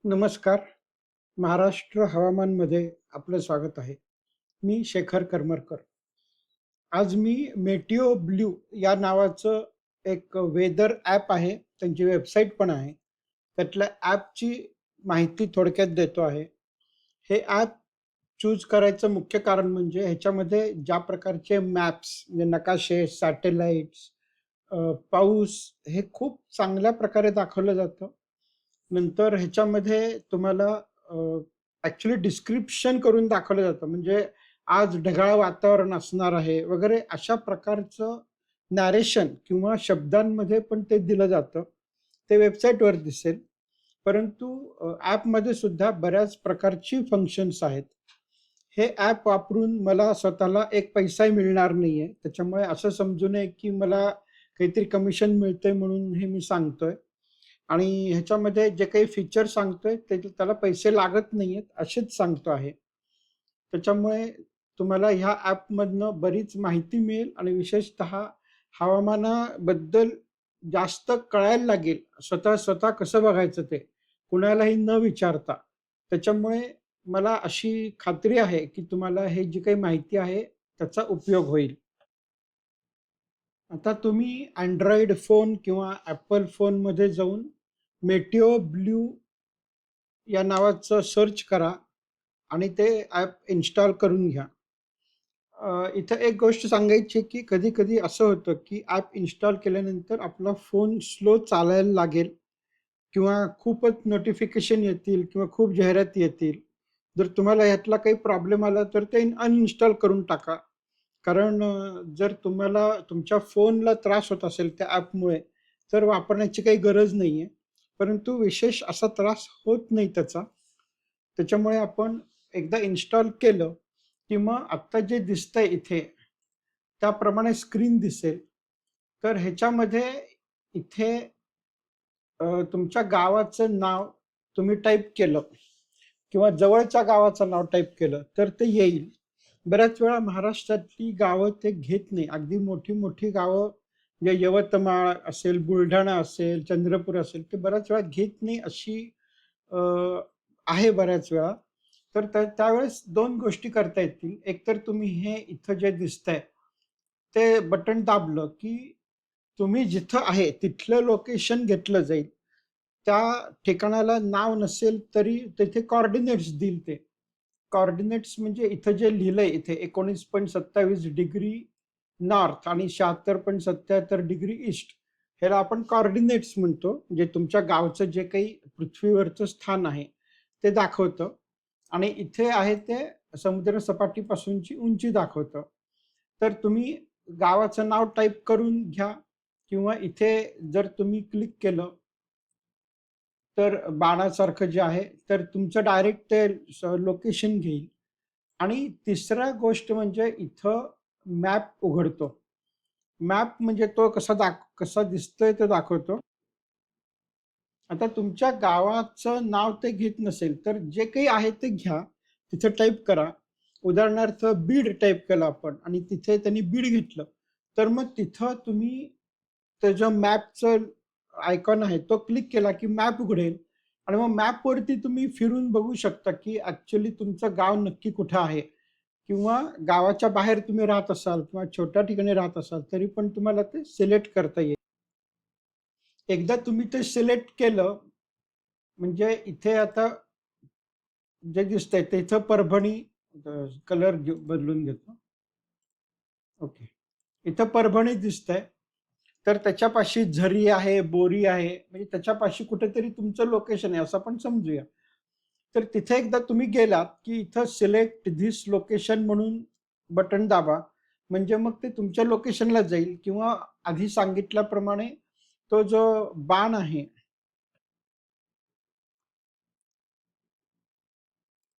नमस्कार. महाराष्ट्र हवामानमध्ये आपलं स्वागत आहे. मी शेखर करमरकर. आज मी मेटिओ ब्लू या नावाचं एक वेदर ॲप आहे. त्यांची वेबसाईट पण आहे. त्यातल्या ॲपची माहिती थोडक्यात देतो आहे. हे ॲप चूज करायचं मुख्य कारण म्हणजे ह्याच्यामध्ये ज्या प्रकारचे मॅप्स म्हणजे नकाशे, सॅटेलाइट्स, पाऊस हे खूप चांगल्या प्रकारे दाखवलं जातं. नंतर ह्याच्यामध्ये तुम्हाला ॲक्चुअली डिस्क्रिप्शन करून दाखवलं जातं. म्हणजे आज ढगाळ वातावरण असणार आहे वगैरे अशा प्रकारचं नॅरेशन किंवा शब्दांमध्ये पण ते दिलं जातं. ते वेबसाईटवर दिसेल. परंतु ॲपमध्ये सुद्धा बऱ्याच प्रकारची फंक्शन्स आहेत. हे ॲप वापरून मला स्वतःला एक पैसाही मिळणार नाहीये. त्याच्यामुळे असं समजू नये, की मला काहीतरी कमिशन मिळतंय म्हणून हे मी सांगतोय. आणि ह्याच्यामध्ये जे काही फीचर सांगतोय त्याला पैसे लागत नाहीयेत असेच सांगतो आहे. त्याच्यामुळे तुम्हाला ह्या ॲपमधनं बरीच माहिती मिळेल आणि विशेषतः हवामानाबद्दल जास्त कळायला लागेल. स्वतः कसं बघायचं ते, कुणालाही न विचारता. त्याच्यामुळे मला अशी खात्री आहे, की तुम्हाला हे जी काही माहिती आहे त्याचा उपयोग होईल. आता तुम्ही Android फोन किंवा Apple फोनमध्ये जाऊन मेटिओ ब्लू या नावाचं सर्च करा आणि ते ॲप इन्स्टॉल करून घ्या. इथं एक गोष्ट सांगायची की कधी-कधी असं होतं की ॲप इन्स्टॉल केल्यानंतर आपला फोन स्लो चालायला लागेल किंवा खूपच नोटिफिकेशन येतील किंवा खूप जाहिराती येतील. जर तुम्हाला ह्यातला काही प्रॉब्लेम आला तर ते अनइन्स्टॉल करून टाका. कारण जर तुम्हाला तुमच्या फोनला त्रास होत असेल त्या ॲपमुळे, तर वापरण्याची काही गरज नाहीये. परंतु विशेष असा त्रास होत नाही त्याचा. त्याच्यामुळे आपण एकदा इन्स्टॉल केलं, की मग आत्ता जे दिसतंय इथे, त्याप्रमाणे स्क्रीन दिसेल. तर ह्याच्यामध्ये इथे तुमच्या गावाचं नाव तुम्ही टाइप केलं किंवा जवळच्या गावाचं नाव टाइप केलं, तर ते येईल. बऱ्याच वेळा महाराष्ट्रातली गावं ते घेत नाही. अगदी मोठी-मोठी गावं म्हणजे यवतमाळ असेल, बुलढाणा असेल, चंद्रपूर असेल, ते बऱ्याच वेळा घेत नाही अशी अ, आहे बऱ्याच वेळा. तर त्यावेळेस 2 गोष्टी करता येतील. एकतर तुम्ही हे इथं जे दिसतंय, ते बटन दाबलं, की तुम्ही जिथं आहे तिथलं लोकेशन घेतलं जाईल. त्या ठिकाणाला नाव नसेल तरी तिथे कोऑर्डिनेट्स देईल ते. कोऑर्डिनेट्स म्हणजे इथं जे लिहिलंय इथे 19.27 डिग्री नॉर्थ आणि 76.77 डिग्री ईस्ट ह्याला आपण कोऑर्डिनेट्स म्हणतो. म्हणजे तुमच्या गावचं जे काही पृथ्वीवरचं स्थान आहे ते दाखवतं आणि इथे आहे ते समुद्र सपाटीपासूनची उंची दाखवतं. तर तुम्ही गावाचं नाव टाइप करून घ्या किंवा इथे जर तुम्ही क्लिक केलं तर बाणासारखं जे आहे, तर तुमचं डायरेक्ट ते लोकेशन घेईल आणि तिसरा गोष्ट म्हणजे इथं मॅप उघडतो. मॅप म्हणजे तो कसा दिसतोय ते दाखवतो. आता तुमच्या गावाचं नाव ते घेत नसेल, तर जे काही आहे ते घ्या. तिथं टाइप करा. उदाहरणार्थ बीड टाइप केलं आपण आणि तिथे त्यांनी बीड घेतलं. तर मग तिथं तुम्ही त्याच्या मॅपचं आयकॉन आहे तो क्लिक केला की मॅप उघडेल आणि मग मॅपवरती तुम्ही फिरून बघू शकता की ॲक्चुअली तुमचं गाव नक्की कुठं आहे किंवा गावाच्या बाहेर तुम्ही राहत असाल किंवा छोट्या ठिकाणी राहत असाल, तरी पण तुम्हाला ते सिलेक्ट करता येईल. एकदा तुम्ही ते सिलेक्ट केलं म्हणजे इथे आता जे दिसतंय ते इथं परभणी कलर बदलून घेतो. ओके. इथं परभणी दिसतंय. तर त्याच्यापाशी झरी आहे, बोरी आहे, म्हणजे त्याच्यापाशी कुठेतरी तुमचं लोकेशन आहे असं आपण समजूया. तर तिथे एकदा तुम्ही गेलात, की इथं सिलेक्ट धिस लोकेशन म्हणून बटन दाबा. म्हणजे मग ते तुमच्या लोकेशनला जाईल किंवा आधी सांगितल्याप्रमाणे तो जो बाण आहे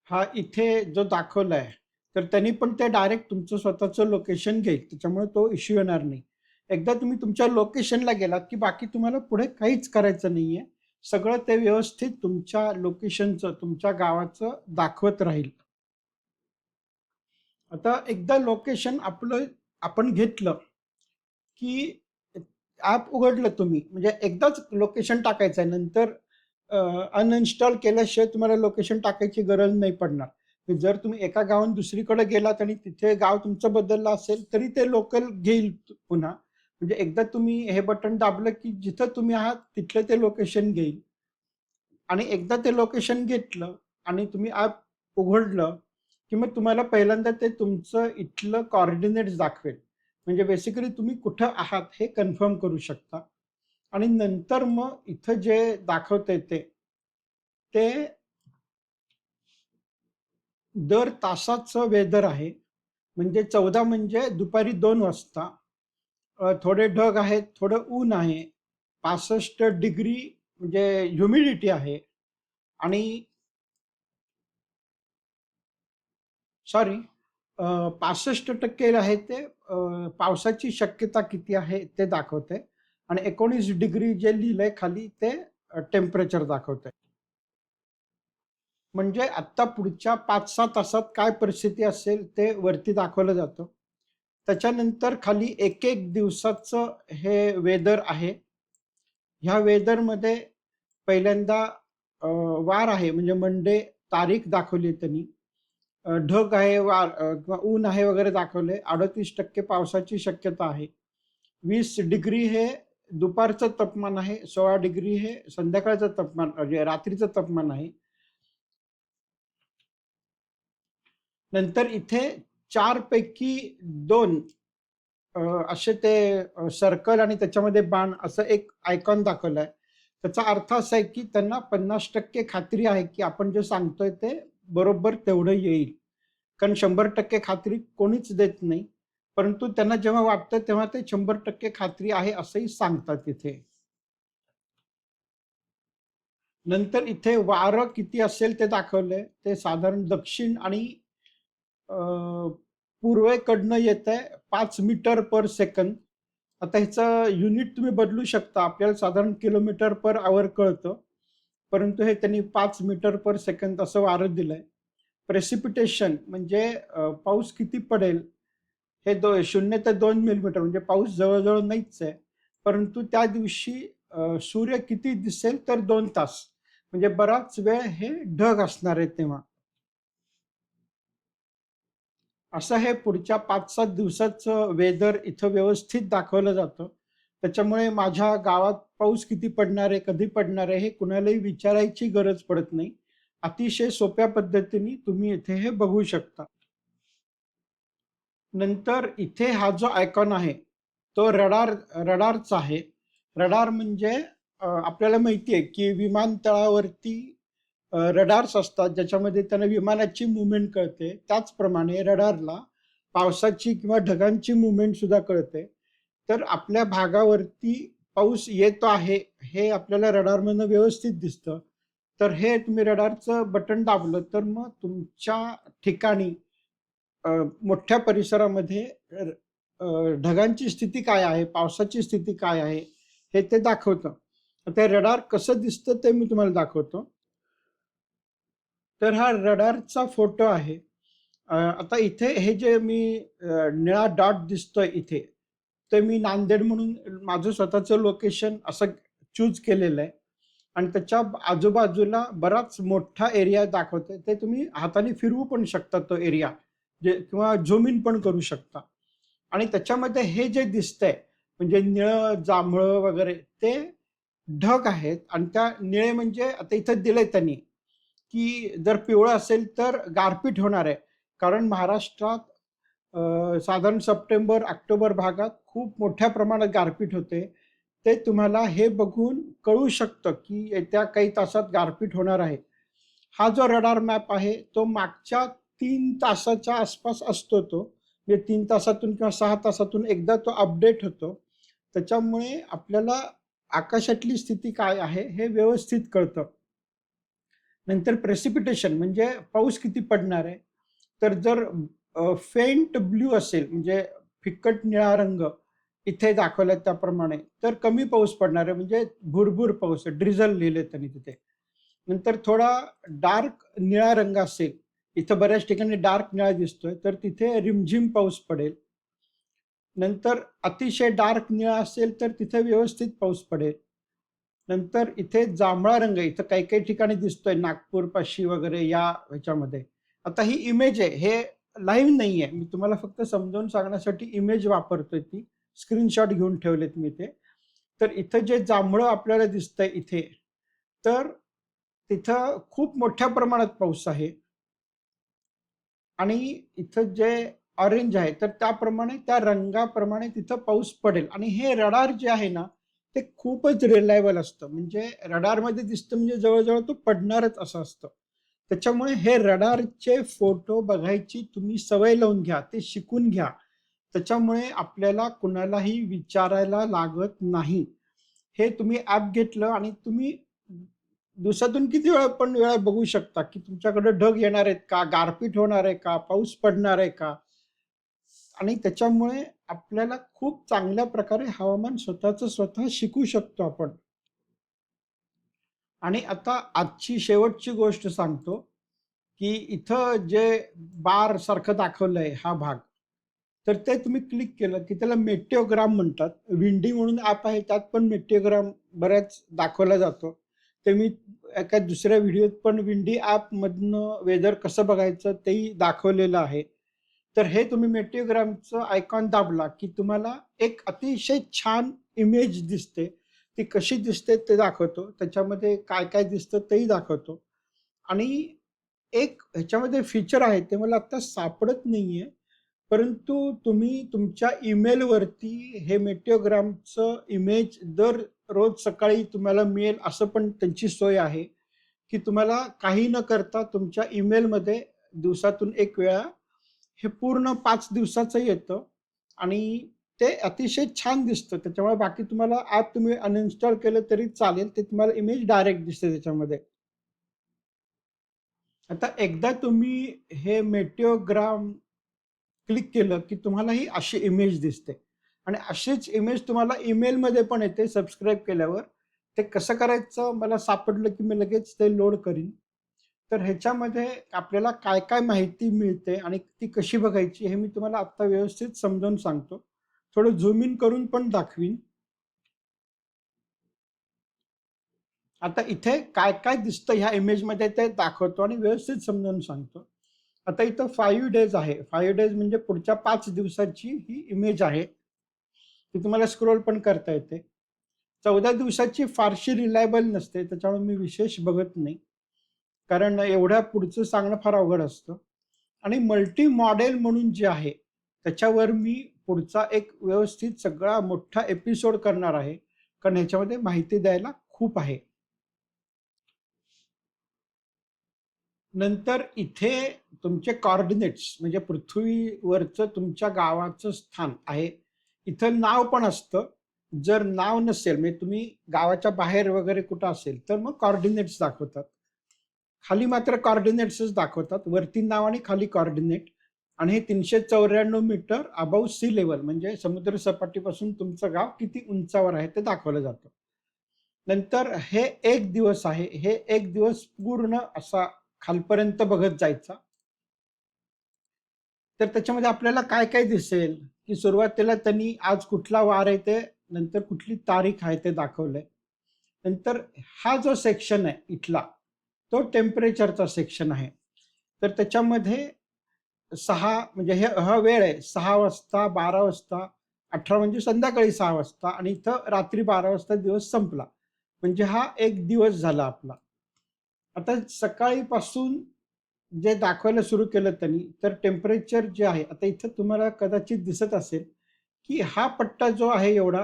हा इथे जो दाखवलाय, तर त्यांनी पण ते डायरेक्ट तुमचं स्वतःचं लोकेशन घेईल. त्याच्यामुळे तो इश्यू येणार नाही. एकदा तुम्ही तुमच्या लोकेशनला गेलात, की बाकी तुम्हाला पुढे काहीच करायचं नाहीये. सगळं ते व्यवस्थित तुमच्या लोकेशनचं, तुमच्या गावाचं दाखवत राहील. आता एकदा लोकेशन आपलं आपण घेतलं, की ॲप उघडलं तुम्ही, म्हणजे एकदाच लोकेशन टाकायचं आहे. नंतर अनइन्स्टॉल केल्याशिवाय तुम्हाला लोकेशन टाकायची गरज नाही पडणार. जर तुम्ही एका गावाहून दुसरीकडे गेलात आणि तिथे गाव तुमचं बदललं असेल तरी ते लोकल घेईल पुन्हा. म्हणजे एकदा तुम्ही हे बटन दाबलं की जिथं तुम्ही आहात तिथलं ते लोकेशन घेईल. आणि एकदा ते लोकेशन घेतलं आणि तुम्ही ॲप उघडलं की मग तुम्हाला पहिल्यांदा ते तुमचं इथलं कोऑर्डिनेट्स दाखवेल. म्हणजे बेसिकली तुम्ही कुठं आहात हे कन्फर्म करू शकता. आणि नंतर मग इथं जे दाखवतंय ते दर तासाचं वेदर आहे. म्हणजे 14 म्हणजे दुपारी 2 वाजता. थोडे ढग आहेत, थोडं ऊन आहे. 65 डिग्री म्हणजे ह्युमिडिटी आहे. आणि सॉरी 65% आहे ते पावसाची शक्यता किती आहे ते दाखवतंय. आणि 19 डिग्री जे लिहिलंय खाली ते टेम्परेचर दाखवतंय. म्हणजे आत्ता पुढच्या 5-6 तासात काय परिस्थिती असेल ते वरती दाखवलं जातं. त्याच्यानंतर खाली एक दिवसाचं हे वेदर आहे. ह्या वेदरमध्ये पहिल्यांदा वार आहे म्हणजे मंडे तारीख दाखवली त्यांनी. ढग आहे, किंवा ऊन आहे वगैरे दाखवलंय. 38% पावसाची शक्यता आहे. 20 डिग्री हे दुपारचं तापमान आहे. 16 डिग्री हे संध्याकाळचं तापमान म्हणजे रात्रीचं तापमान आहे. नंतर इथे 4 पैकी 2 असे ते सर्कल आणि त्याच्यामध्ये बाण असं एक आयकॉन दाखवलाय. त्याचा अर्थ असा आहे की त्यांना 50% खात्री आहे की आपण जे सांगतोय ते बरोबर तेवढं येईल. कारण 100% खात्री कोणीच देत नाही. परंतु त्यांना जेव्हा वाटतं तेव्हा ते 100% खात्री आहे असंही सांगतात तिथे. नंतर इथे वारं किती असेल ते दाखवलंय. ते साधारण दक्षिण आणि अ, पूर्वेकडनं येतंय 5 मीटर पर सेकंद. आता ह्याचं युनिट तुम्ही बदलू शकता. आपल्याला साधारण किलोमीटर पर आवर कळतं. परंतु हे त्यांनी 5 मीटर पर सेकंद असं वारं दिलंय. प्रेसिपिटेशन म्हणजे पाऊस किती पडेल हे 0 ते 2 मिलीमीटर म्हणजे पाऊस जवळ-जवळ नाहीच आहे. परंतु त्या दिवशी सूर्य किती दिसेल तर 2 तास. म्हणजे बराच वेळ हे ढग असणार आहेत तेव्हा. असं हे पुढच्या 5-7 दिवसाचं वेदर इथं व्यवस्थित दाखवलं जातं. त्याच्यामुळे माझ्या गावात पाऊस किती पडणार आहे, कधी पडणार आहे, हे कुणालाही विचारायची गरज पडत नाही. अतिशय सोप्या पद्धतीने तुम्ही इथे हे बघू शकता. नंतर इथे हा जो आयकॉन आहे, तो रडारचा आहे. रडार म्हणजे आपल्याला माहिती आहे, की विमानतळावरती रडार्स असतात, ज्याच्यामध्ये त्यांना विमानाची मूव्हमेंट कळते. त्याचप्रमाणे रडारला पावसाची किंवा ढगांची मूव्हमेंट सुद्धा कळते. तर आपल्या भागावरती पाऊस येतो आहे, हे आपल्याला रडारमधनं व्यवस्थित दिसतं. तर हे तुम्ही रडारचं बटन दाबलं, तर मग तुमच्या ठिकाणी अ, मोठ्या परिसरामध्ये ढगांची स्थिती काय आहे, पावसाची स्थिती काय आहे, हे ते दाखवतं. ते रडार कसं दिसतं ते मी तुम्हाला दाखवतो. तर हा रडारचा फोटो आहे. आता इथे हे जे मी निळा डॉट दिसतोय इथे, ते मी नांदेड म्हणून माझं स्वतःचं लोकेशन असं चूज केलेलं आहे. आणि त्याच्या आजूबाजूला बराच मोठा एरिया दाखवतोय. ते तुम्ही हाताने फिरवू पण शकता तो एरिया. जे किंवा झूम इन पण करू शकता. आणि त्याच्यामध्ये हे जे दिसतंय म्हणजे निळं, जांभळं वगैरे ते ढग आहेत. आणि त्या निळे म्हणजे आता इथं दिलंय त्यांनी, की जर पिवळं असेल तर गारपीट होणार आहे. कारण महाराष्ट्रात साधारण सप्टेंबर, ऑक्टोबर भागात खूप मोठ्या प्रमाणात गारपीट होते. ते तुम्हाला हे बघून कळू शकतं, की येत्या काही तासात गारपीट होणार आहे. हा जो रडार मॅप आहे, तो मागच्या 3 तासाच्या आसपास असतो तो. म्हणजे 3 तासातून किंवा 6 तासातून एकदा तो अपडेट होतो. त्याच्यामुळे आपल्याला आकाशातली स्थिती काय आहे, हे व्यवस्थित कळतं. नंतर प्रेसिपिटेशन म्हणजे पाऊस किती पडणार आहे. तर जर फेंट ब्लू असेल म्हणजे फिक्कट निळा रंग इथे दाखवलाय त्याप्रमाणे, तर कमी पाऊस पडणार आहे म्हणजे भुरभुर पाऊस ड्रिझल लिहिलंय त्यांनी तिथे. नंतर थोडा डार्क निळा रंग असेल, इथं बऱ्याच ठिकाणी डार्क निळा दिसतोय, तर तिथे रिमझिम पाऊस पडेल. नंतर अतिशय डार्क निळा असेल तर तिथे व्यवस्थित पाऊस पडेल. नंतर इथे जांभळा रंग इथं काही काही ठिकाणी दिसतोय, नागपूर पाशी वगैरे या ह्याच्यामध्ये. आता ही इमेज आहे, हे लाईव्ह नाही आहे. मी तुम्हाला फक्त समजावून सांगण्यासाठी इमेज वापरतोय, ती स्क्रीनशॉट घेऊन ठेवलेत मी ते. तर इथं जे जांभळं आपल्याला दिसतंय इथे, तर तिथं खूप मोठ्या प्रमाणात पाऊस आहे. आणि इथं जे ऑरेंज आहे, तर त्याप्रमाणे त्या रंगाप्रमाणे तिथं पाऊस पडेल. आणि हे रडार जे आहे ना, ते खूपच रिलायबल असतं. म्हणजे रडारमध्ये दिसतं म्हणजे जवळजवळ तो पडणारच असं असतं. त्याच्यामुळे हे रडारचे फोटो बघायची तुम्ही सवय लावून घ्या, ते शिकून घ्या. त्याच्यामुळे आपल्याला कुणालाही विचारायला लागत नाही. हे तुम्ही ॲप घेतलं आणि तुम्ही दिवसातून किती वेळा बघू शकता, की तुमच्याकडे ढग येणार आहेत का? गारपीट होणार आहे का? पाऊस पडणार आहे का? आणि त्याच्यामुळे आपल्याला खूप चांगल्या प्रकारे हवामान स्वतःचं स्वतः शिकू शकतो आपण. आणि आता आजची शेवटची गोष्ट सांगतो, की इथं जे बार सारखं दाखवलंय हा भाग, तर ते तुम्ही क्लिक केलं, की त्याला मेटेओग्राम म्हणतात. विंडी म्हणून ॲप आहे, त्यात पण मेटेओग्राम बऱ्याच दाखवला जातो. ते मी एका दुसऱ्या व्हिडिओत पण विंडी ॲपमधनं वेदर कसं बघायचं तेही दाखवलेलं आहे. तर हे तुम्ही मेटेओग्रामचं आयकॉन दाबला, की तुम्हाला एक अतिशय छान इमेज दिसते. ती कशी दिसते ते दाखवतो. त्याच्यामध्ये काय-काय दिसतं तेही दाखवतो. आणि एक ह्याच्यामध्ये फीचर आहे, ते मला आत्ता सापडत नाहीये. परंतु तुम्ही तुमच्या ईमेलवरती हे मेटेओग्रामचं इमेज दररोज सकाळी तुम्हाला मिळेल असं पण त्यांची सोय आहे, की तुम्हाला काही न करता तुमच्या ईमेलमध्ये दिवसातून 1 वेळा हे पूर्ण 5 दिवसाचं येतं आणि ते अतिशय छान दिसतं. त्याच्यामुळे बाकी तुम्हाला ॲप तुम्ही अनइन्स्टॉल केलं तरी चालेल. ते तुम्हाला इमेज डायरेक्ट दिसते त्याच्यामध्ये. आता एकदा तुम्ही हे मेटेओग्राम क्लिक केलं, की तुम्हाला ही अशी इमेज दिसते आणि अशीच इमेज तुम्हाला ईमेलमध्ये पण येते सबस्क्राईब केल्यावर. ते कसं करायचं मला सापडलं, की मी लगेच ते लोड करीन. तर ह्याच्यामध्ये आपल्याला काय-काय माहिती मिळते आणि ती कशी बघायची हे मी तुम्हाला आत्ता व्यवस्थित समजावून सांगतो. थोडं झूम इन करून पण दाखवीन. आता इथे काय-काय दिसतं ह्या इमेजमध्ये ते दाखवतो आणि व्यवस्थित समजावून सांगतो. आता इथं 5 डेज आहे. 5 डेज म्हणजे पुढच्या 5 दिवसाची ही इमेज आहे. ती तुम्हाला स्क्रोल पण करता येते. 14 दिवसाची फारशी रिलायबल नसते, त्याच्यामुळे मी विशेष बघत नाही. कारण एवढ्या पुढचं सांगणं फार अवघड असतं. आणि मल्टी मॉडेल म्हणून जे आहे, त्याच्यावर मी पुढचा एक व्यवस्थित सगळा मोठा एपिसोड करणार आहे. कारण ह्याच्यामध्ये माहिती द्यायला खूप आहे. नंतर इथे तुमचे कोऑर्डिनेट्स म्हणजे पृथ्वीवरचं तुमच्या गावाचं स्थान आहे. इथं नाव पण असतं. जर नाव नसेल म्हणजे तुम्ही गावाच्या बाहेर वगैरे कुठं असेल, तर मग कोऑर्डिनेट्स दाखवतात. खाली मात्र कोऑर्डिनेट्सच दाखवतात. वरती नाव आणि खाली कोऑर्डिनेट. आणि हे 394 मीटर अबोव्ह सी लेव्हल म्हणजे समुद्र सपाटीपासून तुमचं गाव किती उंचावर आहे ते दाखवलं जातं. नंतर हे 1 दिवस आहे. हे 1 दिवस पूर्ण असा खालपर्यंत बघत जायचा. तर त्याच्यामध्ये आपल्याला काय-काय दिसेल, की सुरुवातीला त्यांनी आज कुठला वार आहे ते, नंतर कुठली तारीख आहे ते दाखवलंय. नंतर हा जो सेक्शन आहे इथला, तो टेम्परेचरचा सेक्शन आहे. तर त्याच्यामध्ये 6 म्हणजे हा वेळ आहे 6 वाजता, 12 वाजता, 18 म्हणजे संध्याकाळी 6 वाजता आणि इथं रात्री 12 वाजता दिवस संपला. म्हणजे हा 1 दिवस झाला आपला. आता सकाळीपासून जे दाखवायला सुरू केलं त्यांनी, तर टेम्परेचर जे आहे, आता इथं तुम्हाला कदाचित दिसत असेल, की हा पट्टा जो आहे एवढा,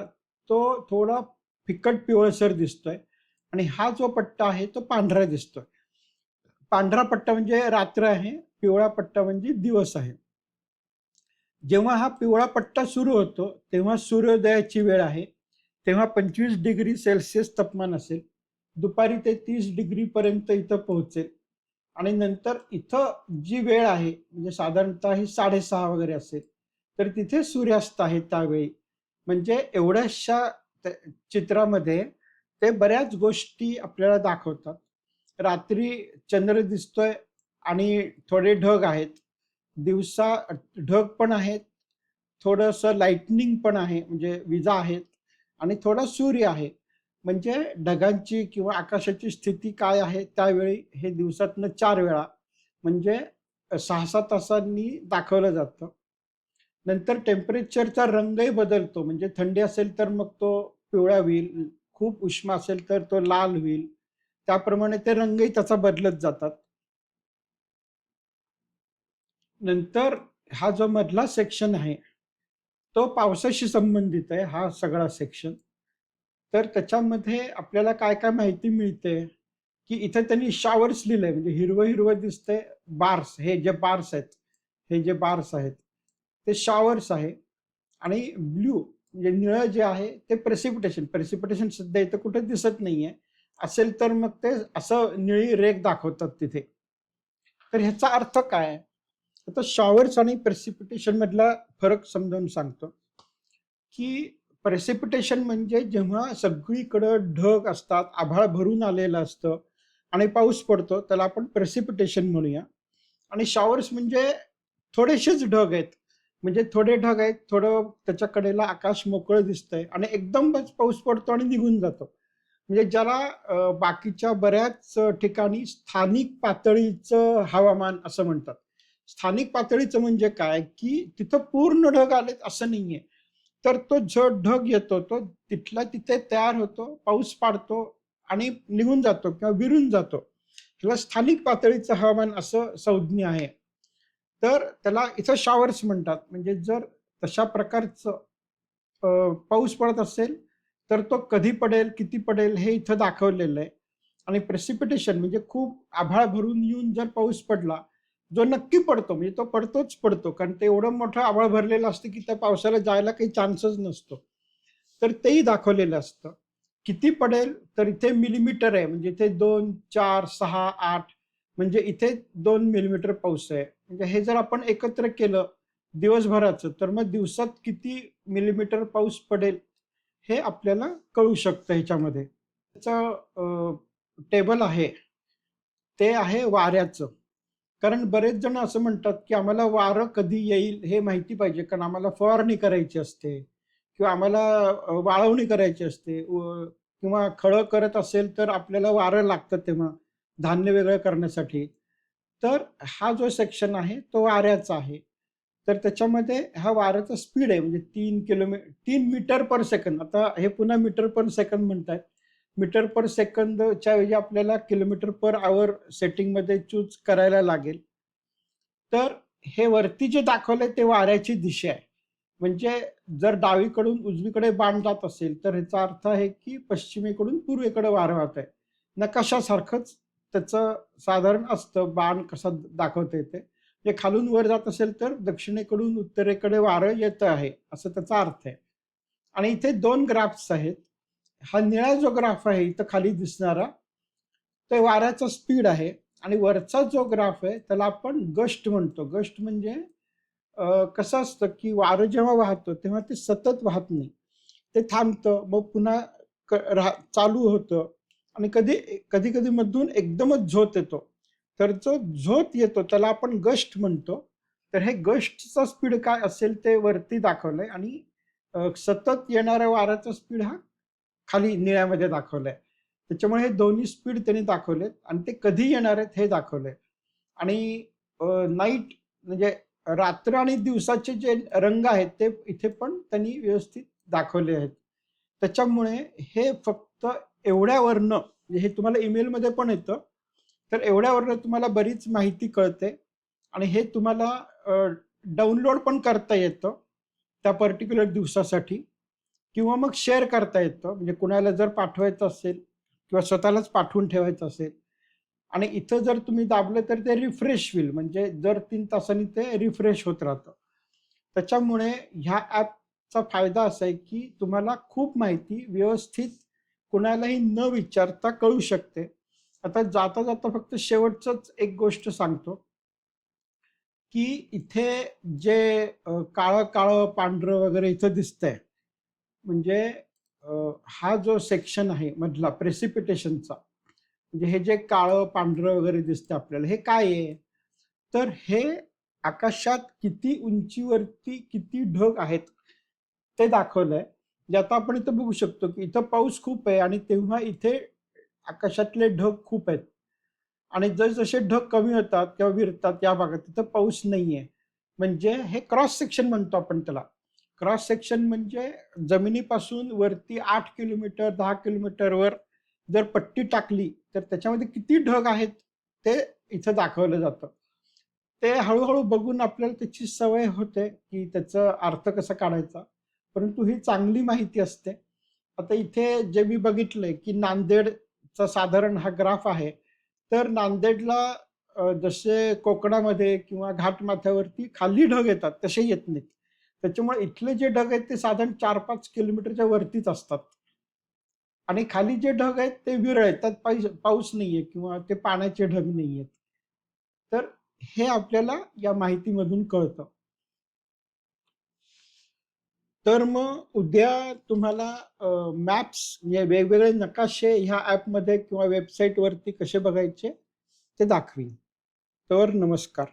तो थोडा फिकट पिवळसर दिसतोय आणि हा जो पट्टा आहे तो पांढरा दिसतोय. पांढरा पट्टा म्हणजे रात्र आहे, पिवळा पट्टा म्हणजे दिवस आहे. जेव्हा हा पिवळा पट्टा सुरू होतो, तेव्हा सूर्योदयाची वेळ आहे. तेव्हा 25 डिग्री सेल्सिअस तापमान असेल. दुपारी ते 30 डिग्री पर्यंत इथं पोहोचेल आणि नंतर इथं जी वेळ आहे, म्हणजे साधारणतः ही 6:30 वगैरे असेल, तर तिथे सूर्यास्त आहे त्यावेळी. म्हणजे एवढ्याशा चित्रामध्ये ते बऱ्याच गोष्टी आपल्याला दाखवतात. रात्री चंद्र दिसतोय आणि थोडे ढग आहेत. दिवसा ढग पण आहेत, थोडंसं लाइटनिंग पण आहे, म्हणजे विजा आहेत आणि थोडा सूर्य आहे. म्हणजे ढगांची किंवा आकाशाची स्थिती काय आहे त्यावेळी हे दिवसातनं 4 वेळा म्हणजे 6-6 तासांनी दाखवलं जातं. नंतर टेम्परेचरचा रंगही बदलतो. म्हणजे थंडी असेल तर मग तो पिवळा होईल, खूप उष्ण असेल तर तो लाल होईल. त्याप्रमाणे ते रंगही त्याचा बदलत जातात. नंतर हा जो मधला सेक्शन आहे, तो पावसाशी संबंधित आहे हा सगळा सेक्शन. तर त्याच्यामध्ये आपल्याला काय-काय माहिती मिळते, की इथे त्यांनी शॉवर्स लिहिलंय म्हणजे हिरवं-हिरवं दिसतंय बार्स हे जे बार्स आहेत, हे जे बार्स आहेत, ते शॉवर्स आहे आणि ब्लू म्हणजे निळं जे आहे ते प्रेसिपिटेशन. प्रेसिपिटेशन सध्या इथं कुठे दिसत नाहीये. असेल तर मग ते असं निळी रेघ दाखवतात तिथे. तर ह्याचा अर्थ काय? आता शॉवर्स आणि प्रेसिपिटेशन मधला फरक समजावून सांगतो, की प्रेसिपिटेशन म्हणजे जेव्हा सगळीकडं ढग असतात, आभाळ भरून आलेलं असतं आणि पाऊस पडतो, त्याला आपण प्रेसिपिटेशन म्हणूया. आणि शॉवर्स म्हणजे थोडेसेच ढग आहेत. म्हणजे थोडे ढग आहेत, थोडं त्याच्या कडेला आकाश मोकळं दिसतंय आणि एकदमच पाऊस पडतो आणि निघून जातो. म्हणजे ज्याला बाकीच्या बऱ्याच ठिकाणी स्थानिक पातळीचं हवामान असं म्हणतात. स्थानिक पातळीचं म्हणजे काय, की तिथं पूर्ण ढग आलेत असं नाहीये. तर तो जो ढग येतो, तो तिथल्या तिथे तयार होतो, पाऊस पाडतो आणि निघून जातो किंवा विरून जातो. ह्याला स्थानिक पातळीचं हवामान असं संज्ञा आहे. तर त्याला इथं शॉवर्स म्हणतात. म्हणजे जर तशा प्रकारचं पाऊस पडत असेल, तर तो कधी पडेल, किती पडेल हे इथं दाखवलेलं आहे. आणि प्रेसिपिटेशन म्हणजे खूप आभाळ भरून येऊन जर पाऊस पडला, जो नक्की पडतो म्हणजे तो पडतोच पडतो. कारण ते एवढं मोठं आभाळ भरलेलं असतं, की त्या पावसाला जायला काही चान्सच नसतो. तर तेही दाखवलेलं असतं. किती पडेल? तर इथे मिलीमीटर आहे. म्हणजे इथे 2, 4, 6, 8 म्हणजे इथे 2 मिलीमीटर पाऊस आहे. म्हणजे हे जर आपण एकत्र केलं दिवसभराचं, तर मग दिवसात किती मिलीमीटर पाऊस पडेल, हे आपल्याला कळू शकतं ह्याच्यामध्ये. त्याचं टेबल आहे, ते आहे वाऱ्याचं. कारण बरेच जण असं म्हणतात, की आम्हाला वारं कधी येईल हे माहिती पाहिजे, कारण आम्हाला फवारणी करायची असते किंवा आम्हाला वाळवणी करायची असते किंवा खळं करत असेल, तर आपल्याला वारं लागतं तेव्हा धान्य वेगळं करण्यासाठी. तर हा जो सेक्शन आहे, तो वाऱ्याचा आहे. तर त्याच्यामध्ये हा वाऱ्याचा स्पीड आहे म्हणजे 3 मीटर पर सेकंद. आता हे पुन्हा मीटर पर सेकंद म्हणतायत. मीटर पर सेकंदच्या ऐवजी आपल्याला किलोमीटर पर अवर सेटिंगमध्ये चूज करायला लागेल. तर हे वरती जे दाखवलंय ते वाऱ्याची दिशा आहे. म्हणजे जर डावीकडून उजवीकडे बाण जात असेल, तर ह्याचा अर्थ आहे की पश्चिमेकडून पूर्वेकडे वारं वाहत आहे. नकाशासारखंच त्याचं साधारण असतं, बाण कसा दाखवता येते. म्हणजे खालून वर जात असेल, तर दक्षिणेकडून उत्तरेकडे वारं येतं आहे, असं त्याचा अर्थ आहे. आणि इथे 2 ग्राफ्स आहेत. हा निळा जो ग्राफ आहे इथं खाली दिसणारा, ते वाऱ्याचा स्पीड आहे आणि वरचा जो ग्राफ आहे त्याला आपण गस्ट म्हणतो. गस्ट म्हणजे कसं असतं, की वारं जेव्हा वाहतं तेव्हा ते सतत वाहत नाही. ते थांबतं, मग पुन्हा चालू होतं आणि कधी-कधी मधून एकदमच झोत येतो. तर जो झोत येतो त्याला आपण गस्ट म्हणतो. तर हे गस्टचा स्पीड काय असेल ते वरती दाखवलंय आणि सतत येणाऱ्या वाऱ्याचा स्पीड हा खाली निळ्यामध्ये दाखवलाय. त्याच्यामुळे हे दोन्ही स्पीड त्यांनी दाखवलेत आणि ते कधी येणार आहेत हे दाखवलंय. आणि नाईट म्हणजे रात्र आणि दिवसाचे जे रंग आहेत ते इथे पण त्यांनी व्यवस्थित दाखवले आहेत. त्याच्यामुळे हे फक्त एवढ्यावरनं म्हणजे हे तुम्हाला ईमेलमध्ये पण येतं. तर एवढ्यावरनं तुम्हाला बरीच माहिती कळते आणि हे तुम्हाला डाउनलोड पण करता येतं त्या पर्टिक्युलर दिवसासाठी किंवा मग शेअर करता येतं. म्हणजे कुणाला जर पाठवायचं असेल किंवा स्वतःलाच पाठवून ठेवायचं असेल आणि इथं जर तुम्ही दाबलं तर ते रिफ्रेश होईल. म्हणजे दर 3 तासांनी ते रिफ्रेश होत राहतं. त्याच्यामुळे ह्या ॲपचा फायदा असा आहे, की तुम्हाला खूप माहिती व्यवस्थित कुणालाही न विचारता कळू शकते. आता जाता-जाता फक्त शेवटचंच एक गोष्ट सांगतो, की इथे जे काळं-काळं, पांढरं वगैरे इथं दिसतंय, म्हणजे हा जो सेक्शन आहे मधला प्रेसिपिटेशनचा, म्हणजे हे जे काळं, पांढरं वगैरे दिसतं आपल्याला, हे काय आहे? तर हे आकाशात किती उंचीवरती किती ढग आहेत, ते दाखवलंय. म्हणजे आता आपण इथं बघू शकतो की इथं पाऊस खूप आहे आणि तेव्हा इथे आकाशातले ढग खूप आहेत आणि जसजसे ढग कमी होतात किंवा विरतात या भागात तिथं पाऊस नाहीये. म्हणजे हे क्रॉस सेक्शन म्हणतो आपण त्याला. क्रॉस सेक्शन म्हणजे जमिनीपासून वरती 8 किलोमीटर 10 किलोमीटर वर जर पट्टी टाकली तर त्याच्यामध्ये किती ढग आहेत ते इथं दाखवलं जातं. ते हळू-हळू बघून आपल्याला त्याची सवय होते, की त्याचा अर्थ कसा काढायचा. परंतु ही चांगली माहिती असते. आता इथे जे मी बघितलंय, की नांदेडचा साधारण हा ग्राफ आहे. तर नांदेडला जसे कोकणामध्ये किंवा घाटमाथ्यावरती खाली ढग येतात, तसे येत नाहीत. त्याच्यामुळे इथले जे ढग आहेत ते साधारण 4-5 किलोमीटरच्या वरतीच असतात. आणि खाली जे ढग आहेत ते विरळ आहेत. त्यात पाऊस नाहीये किंवा ते पाण्याचे ढग नाहीयेत. तर हे आपल्याला या माहितीमधून कळतं. तर मग उद्या तुम्हाला मॅप्स म्हणजे वेगवेगळे नकाशे ह्या ॲपमध्ये किंवा वेबसाईटवरती कसे बघायचे ते दाखवीन. तर नमस्कार.